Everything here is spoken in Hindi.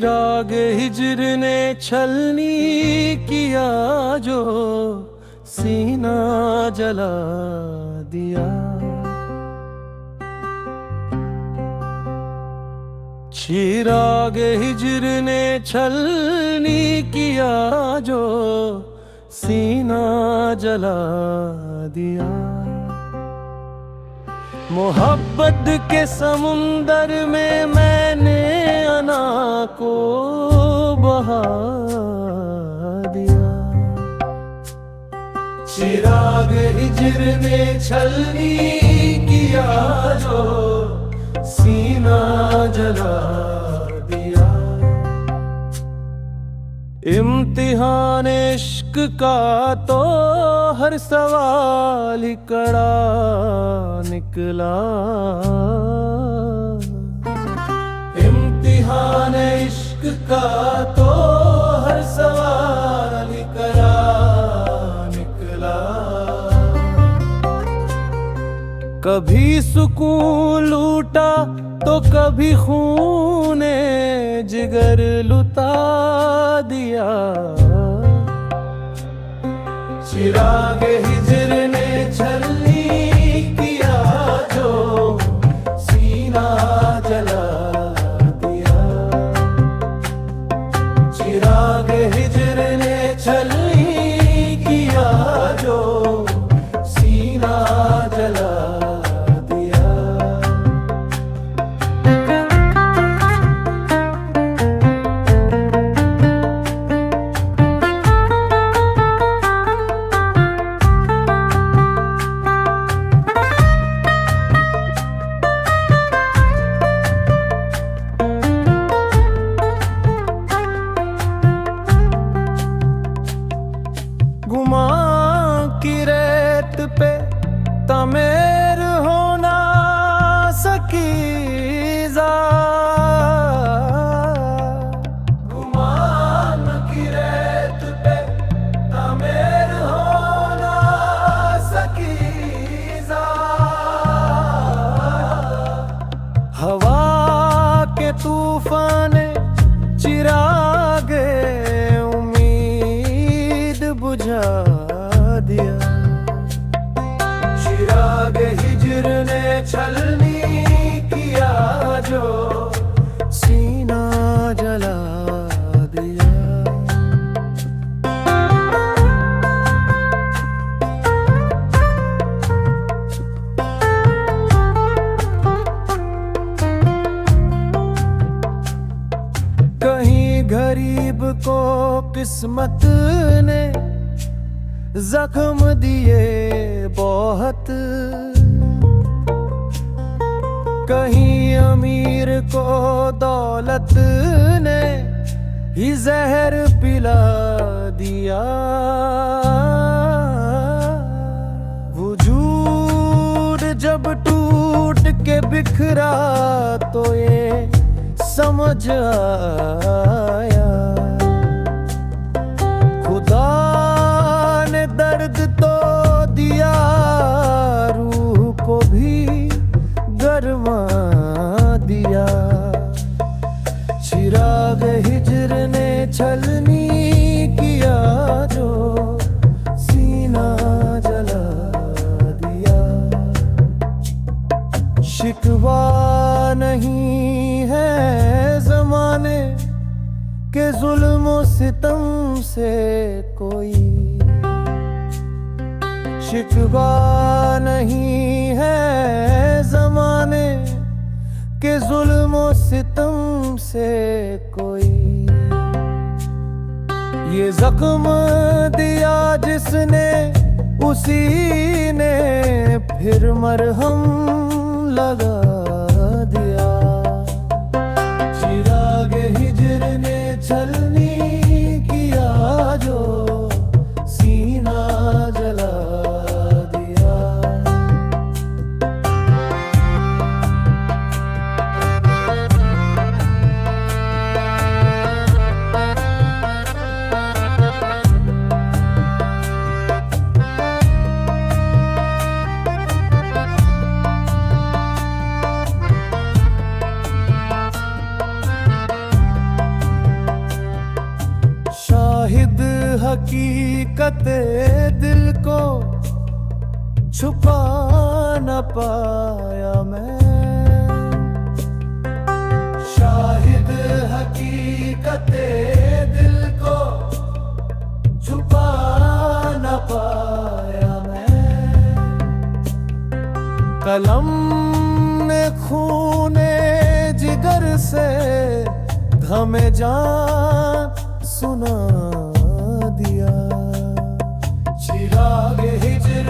चिराग हिज्र ने छलनी किया जो सीना जला दिया। चिराग हिज्र ने छलनी किया जो सीना जला दिया। मोहब्बत के समुंदर में मैंने अना को बहा दिया। चिराग हिज्र ने छलनी किया जो सीना जला दिया। इम्तिहान इश्क का तो हर सवाल ही कड़ा निकला। इम्तिहान इश्क का तो हर सवाल ही कड़ा निकला। कभी सुकून लूटा तो कभी खूने जिगर लुटा दिया। चिराग हिज्र ने छलनी किया जो सीना जला दिया। चिराग हिज्र ने छलनी किया जो सीना जला दिया। गुमा की रेत पे तमेर होना सकीजा। गुमान की रेत पे तमेर होना सकीजा। हवा के तूफान चिरागे बुझा दिया। चिराग हिज्र ने छलनी किया जो सीना जला दिया। कहीं गरीब को किस्मत ने जख्म दिए बहुत। कहीं अमीर को दौलत ने ही जहर पिला दिया। वजूद जब टूट के बिखरा तो ये समझ आया खुदा दर्द तो दिया रूह को भी गरमा दिया। चिराग हिज्र ने छलनी किया जो सीना जला दिया। शिकवा नहीं है ज़माने के जुल्म सितम से कोई। शिकवा नहीं है ज़माने के जुल्म सितम से कोई। ये जख्म दिया जिसने उसी ने फिर मरहम लगा दिया। चिराग हिज्र ने छलनी किया जो सीना जला दिया। हकीकत दिल को छुपा न पाया मैं। शाहिद हकीकत दिल को छुपा न पाया मैं। कलम ने खूने जिगर से हमें जान सुना दिया। चिराग हिज्र